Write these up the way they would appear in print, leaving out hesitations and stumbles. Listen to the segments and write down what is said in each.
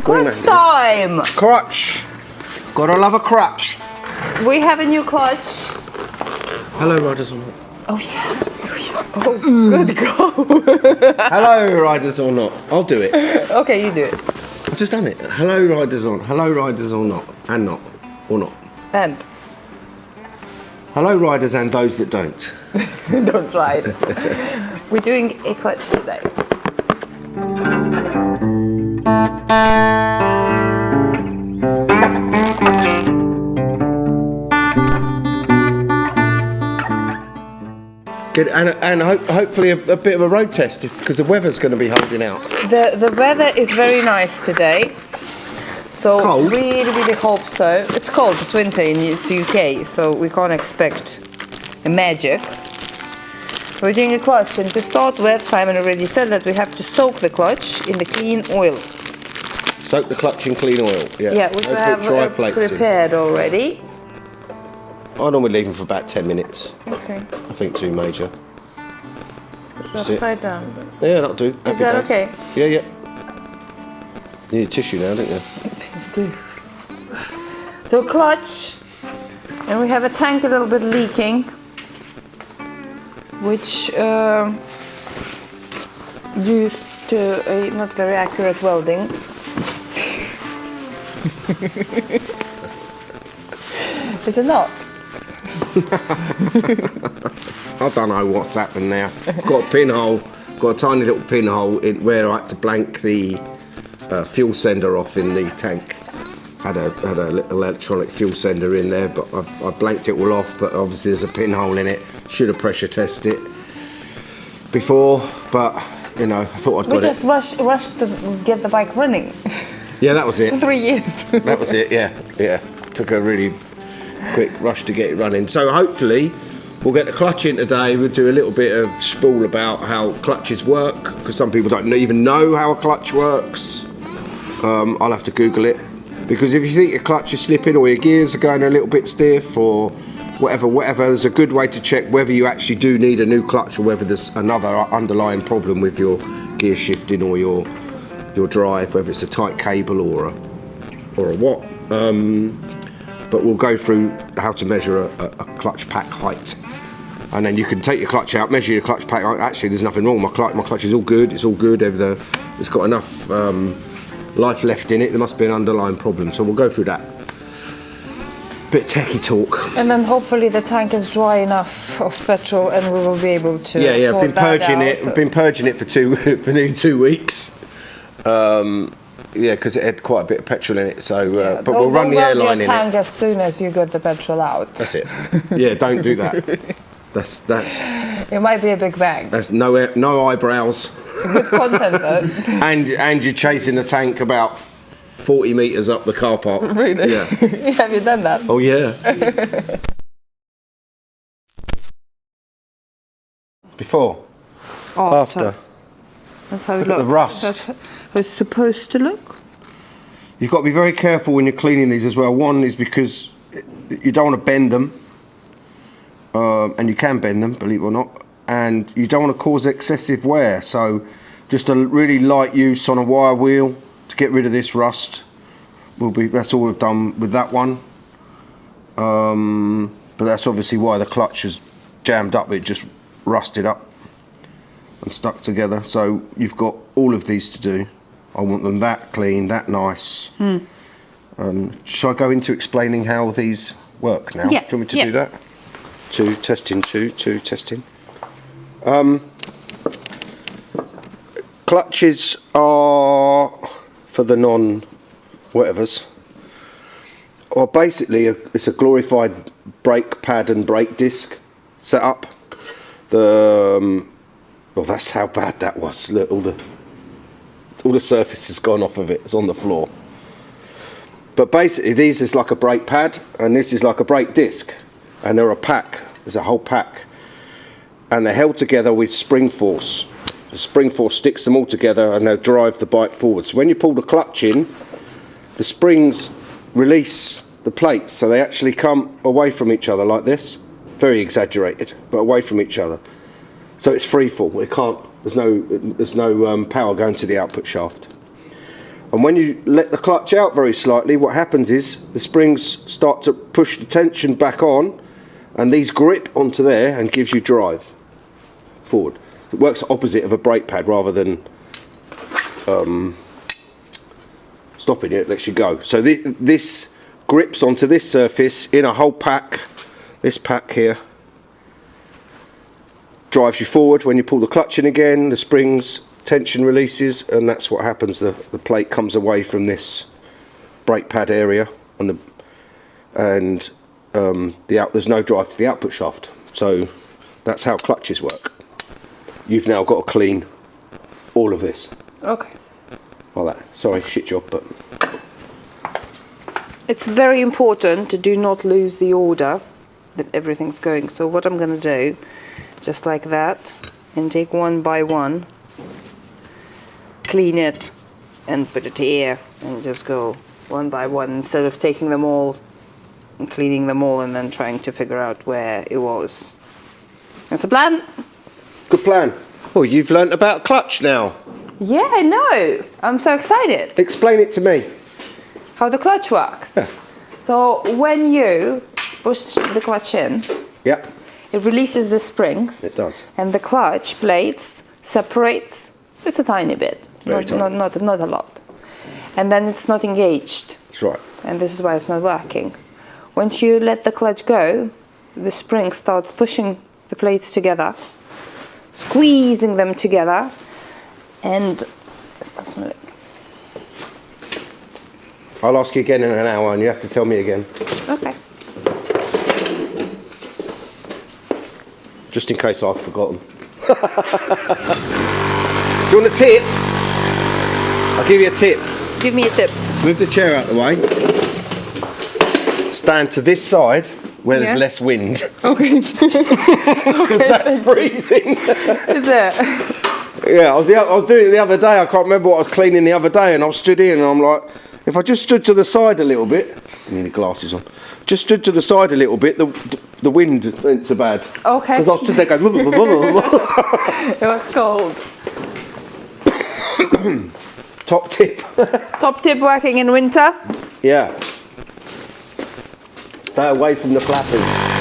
Clutch time! Crutch! Gotta love a crutch. We have a new clutch. Hello, riders or not. Oh yeah. Oh, good go. Hello, riders or not. I'll do it. Okay, you do it. I've just done it. Hello, riders on. Hello, riders or not. And not. Or not. And Hello, riders and those that don't. don't try it. We're doing a clutch today. Good, and hopefully a bit of a road test because the weather's going to be holding out. The weather is very nice today. So Cold? really hope so. It's cold, it's winter in it's UK, so we can't expect a magic. So we're doing a clutch, and to start with, Simon already said that we have to soak the clutch in the clean oil. Soak the clutch in clean oil. Yeah, Yeah, which we have dry plates prepared already. I normally leave them for about 10 minutes. Okay. Nothing too major. That's it. Upside down. Yeah, that'll do. Is that okay? Yeah. You need a tissue now, don't you? So clutch, and we have a tank a little bit leaking, which due to a not very accurate welding. Is it not? I don't know what's happened now. Got a pinhole, got a tiny little pinhole in where I had to blank the fuel sender off in the tank. Had a little electronic fuel sender in there, but I blanked it all off, but obviously there's a pinhole in it. Should have pressure tested it before, but you know, I thought I'd got it. We just rushed to get the bike running. Yeah, that was it. For 3 years. That was it, yeah. Took a really quick rush to get it running. So hopefully we'll get the clutch in today. We'll do a little bit of spool about how clutches work, because some people don't even know how a clutch works. I'll have to Google it, because if you think your clutch is slipping or your gears are going a little bit stiff or whatever, there's a good way to check whether you actually do need a new clutch or whether there's another underlying problem with your gear shifting or your drive, whether it's a tight cable or a what. But we'll go through how to measure a clutch pack height, and then you can take your clutch out, measure your clutch pack height. Actually, there's nothing wrong. My clutch is all good. It's all good. It's got enough life left in it. There must be an underlying problem. So we'll go through that. Bit of techie talk. And then hopefully the tank is dry enough of petrol, and we will be able to. Yeah. Sort I've been purging that it. I've been purging it for nearly 2 weeks. Yeah, because it had quite a bit of petrol in it. So, but we'll run the airline in tank it. as soon as you get the petrol out. That's it. Yeah, don't do that. That's. It might be a big bang. That's no eyebrows. Good content though. and you're chasing the tank about 40 metres up the car park. Really? Yeah. Have you done that? Oh yeah. Before. After. That's how it Look at looks. the rust. That's how it's supposed to look. You've got to be very careful when you're cleaning these as well. One is because you don't want to bend them, and you can bend them, believe it or not, and you don't want to cause excessive wear. So just a really light use on a wire wheel to get rid of this rust that's all we've done with that one. But that's obviously why the clutch is jammed up. It just rusted up and stuck together. So you've got all of these to do. I want them that clean, that nice. Shall I go into explaining how these work now? Yeah. Do you want me to do that? Two testing. Clutches are, for the non-whatevers, or basically it's a glorified brake pad and brake disc setup. Well, that's how bad that was. Look, all the surface has gone off of it. It's on the floor. But basically, these is like a brake pad, and this is like a brake disc, and they're a pack. There's a whole pack, and they're held together with spring force. The spring force sticks them all together, and they'll drive the bike forward. So when you pull the clutch in, the springs release the plates, so they actually come away from each other like this. Very exaggerated, but away from each other. So it's free fall. It can't. There's no power going to the output shaft. And And when you let the clutch out very slightly, what happens is the springs start to push the tension back on, and these grip onto there and gives you drive forward. It works opposite of a brake pad rather than stopping it lets you go. So this grips onto this surface in a whole pack. This pack here drives you forward. When you pull the clutch in again, the springs tension releases, and that's what happens. The plate comes away from this brake pad area, and there's no drive to the output shaft. So that's how clutches work. You've now got to clean all of this. Okay. Like that. Sorry, shit job, but it's very important to do not lose the order that everything's going. So what I'm going to do, just like that, and take one by one, clean it, and put it here, and just go one by one instead of taking them all and cleaning them all and then trying to figure out where it was. That's the plan. good plan. Oh, you've learnt about clutch now. Yeah, I know. I'm so excited. Explain it to me. How the clutch works. Yeah. So when you push the clutch in, Yeah, it releases the springs. it does. And the clutch plates separates just a tiny bit, Very tiny. not a lot. And then it's not engaged. That's right. And this is why it's not working. Once you let the clutch go, the spring starts pushing the plates together, squeezing them together, and it starts moving. I'll ask you again in an hour and you have to tell me again. Okay. Just in case I've forgotten. Do you want a tip? I'll give you a tip. Give me a tip. Move the chair out of the way. Stand to this side where Yeah. there's less wind. Okay. Because that's freezing. Is it? Yeah, I was doing it the other day. I can't remember what I was cleaning the other day, and I stood here and I'm like, if I just stood to the side a little bit, the glasses on, just stood to the side a little bit, the wind isn't so bad. Okay. Because I stood there going, It was cold. top tip. Top tip working in winter. Yeah. Stay away from the flappers.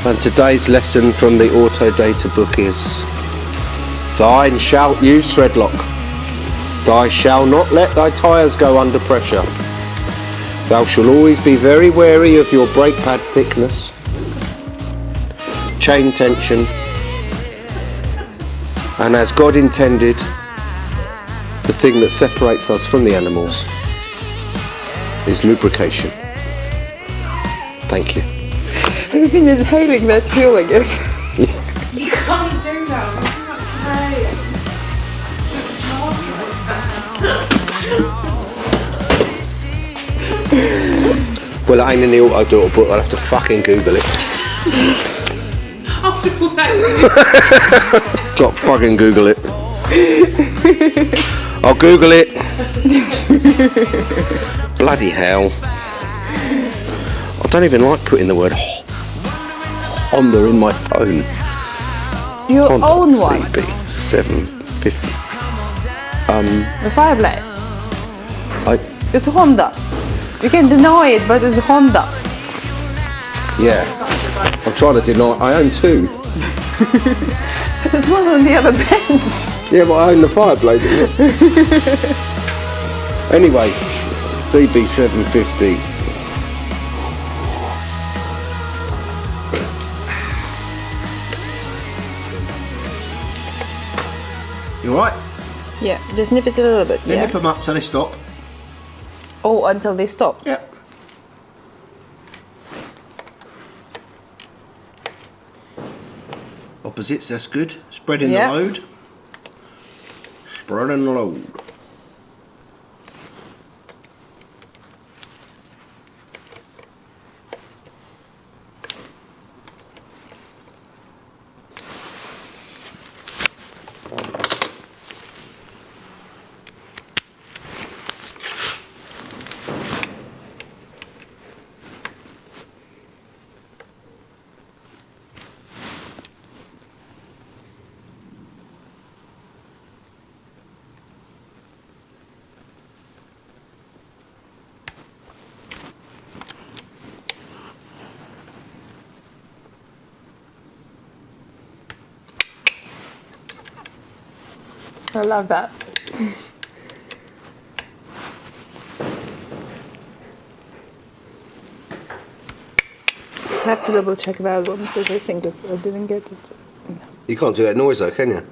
And today's lesson from the auto data book is: thou shalt use threadlock. Thou shalt not let thy tyres go under pressure. Thou shalt always be very wary of your brake pad thickness, chain tension, and as God intended, the thing that separates us from the animals is lubrication. Thank you. I've been inhaling that feeling. You can't do that. Well, it ain't in the auto door book, I'll have to fucking Google it. Got to fucking Google it. I'll Google it. Bloody hell. I don't even like putting the word Honda in my phone. Your Honda own one. CB750. The Fireblade. I It's Honda. You can deny it, but it's Honda. yeah. I'm trying to deny. I own two. There's one on the other bench. Yeah, but I own the Fireblade. Anyway, CB750. You alright? Yeah, just nip it a little bit. Yeah, nip them up so they stop. Oh, until they stop. Yeah. Opposites, that's good. Spreading Yeah. the load. Spreading the load. I love that. I have to double check that one because I think it's. I didn't get it. No. You can't do that noise though, can you?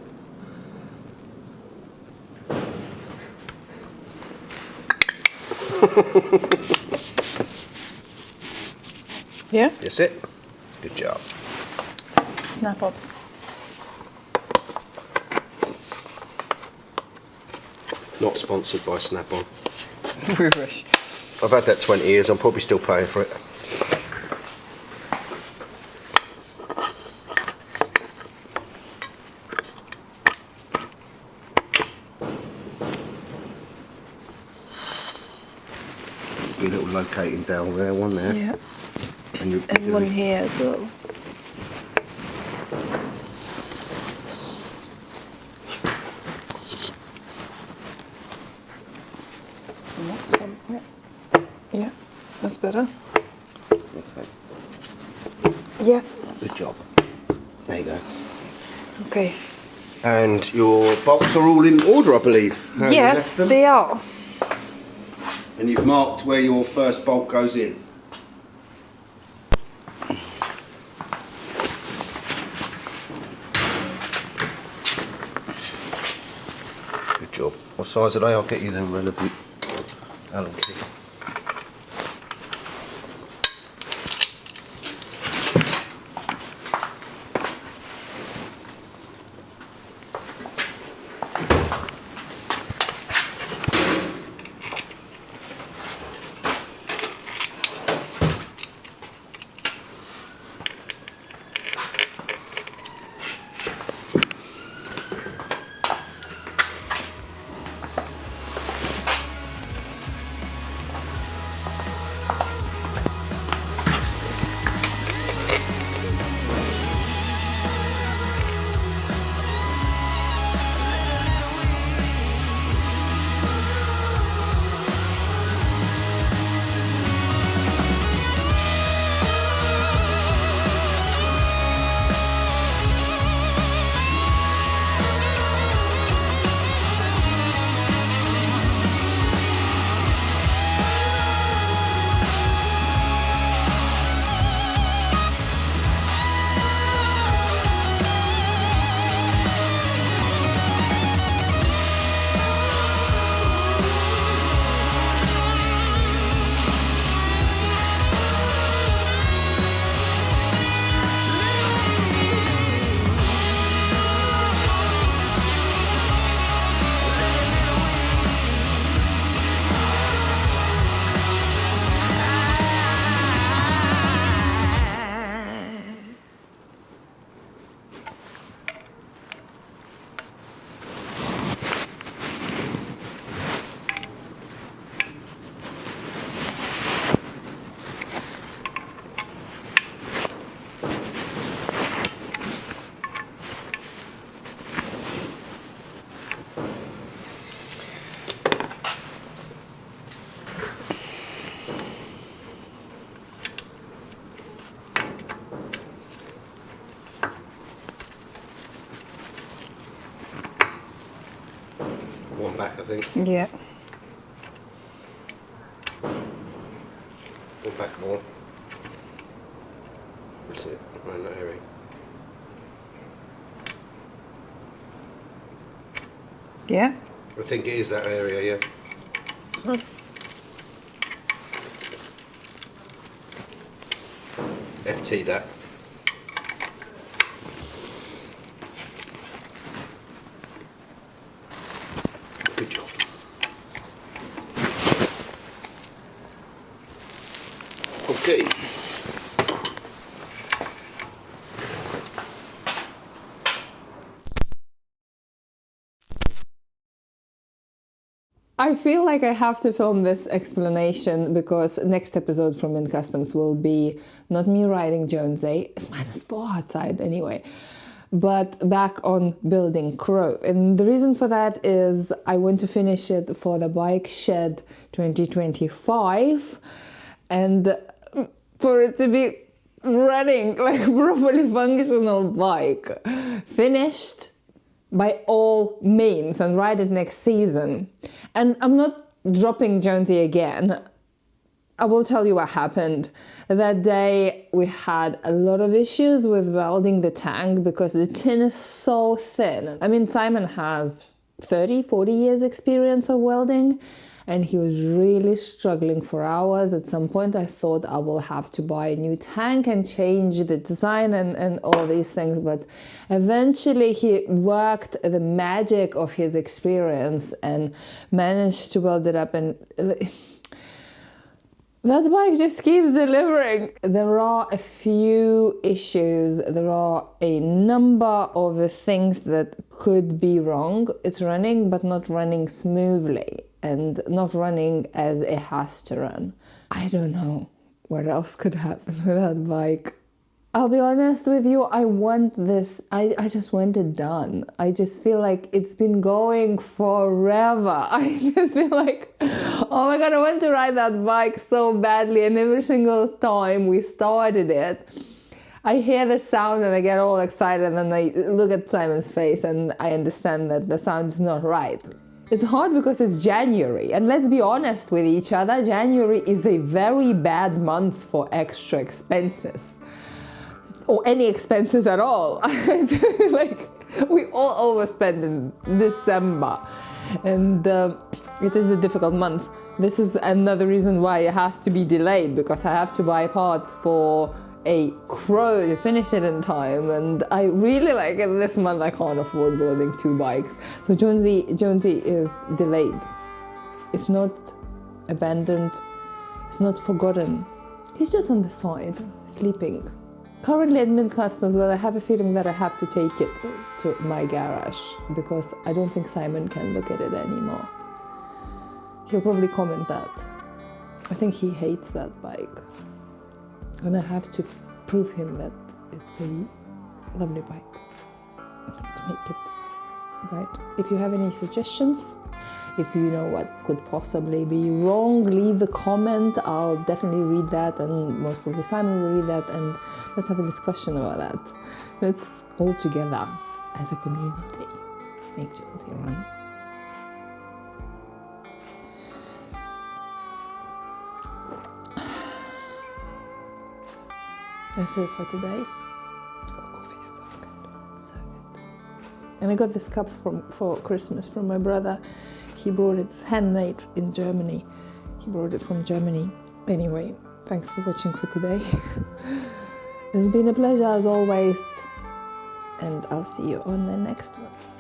Yeah? That's it. Good job. Snap up. Not sponsored by Snap-on. We wish. I've had that 20 years, I'm probably still paying for it. Your little locating down there, one there. Yeah. And, And one here as well. Yeah. Yeah, that's better. Okay. Yeah. Good job. There you go. Okay. And your bolts are all in order, I believe. How you Yes, left them. they are. And you've marked where your first bolt goes in. Good job. What size are they? I'll get you the relevant Allen key. back, I think. Yeah. Go back more. That's it, around that area. Yeah. I think it is that area, yeah. FT that. Good job. Okay. I feel like I have to film this explanation because next episode from In Customs will be not me riding Jonesy, it's -4 outside anyway, but back on building Crow. And the reason for that is I want to finish it for the Bike Shed 2025 and for it to be running like a properly functional bike, finished by all means, and ride it next season. And I'm not dropping Jonesy again. I will tell you what happened. That day we had a lot of issues with welding the tank because the tin is so thin. I mean, Simon has 30-40 years experience of welding, and he was really struggling for hours. At some point I thought I will have to buy a new tank and change the design and all these things, but eventually he worked the magic of his experience and managed to weld it up, and that bike just keeps delivering. There are a few issues, there are a number of things that could be wrong. It's running but not running smoothly and not running as it has to run. I don't know what else could happen with that bike. I'll be honest with you, I want this, I just want it done. I just feel like it's been going forever. I just feel like, oh my God, I want to ride that bike so badly, and every single time we started it, I hear the sound and I get all excited, and then I look at Simon's face and I understand that the sound is not right. It's hard because it's January, and let's be honest with each other, January is a very bad month for extra expenses. Or any expenses at all. Like, we all overspend in December, and it is a difficult month. This is another reason why it has to be delayed, because I have to buy parts for a Crow to finish it in time, and I really like it this month. I can't afford building 2 bikes, so Jonesy is delayed. It's not abandoned, it's not forgotten. He's just on the side, sleeping. Currently at Mint Customs, but I have a feeling that I have to take it to my garage because I don't think Simon can look at it anymore. He'll probably comment that. I think he hates that bike. And I have to prove him that it's a lovely bike. I have to make it right. If you have any suggestions, if you know what could possibly be wrong, leave a comment. I'll definitely read that, and most probably Simon will read that, and let's have a discussion about that. Let's all together as a community make Jonesy run. That's it for today. Oh, coffee is so good, so good. And I got this cup for Christmas from my brother. He brought it, it's handmade in Germany. He brought it from Germany. Anyway, thanks for watching for today. It's been a pleasure as always, and I'll see you on the next one.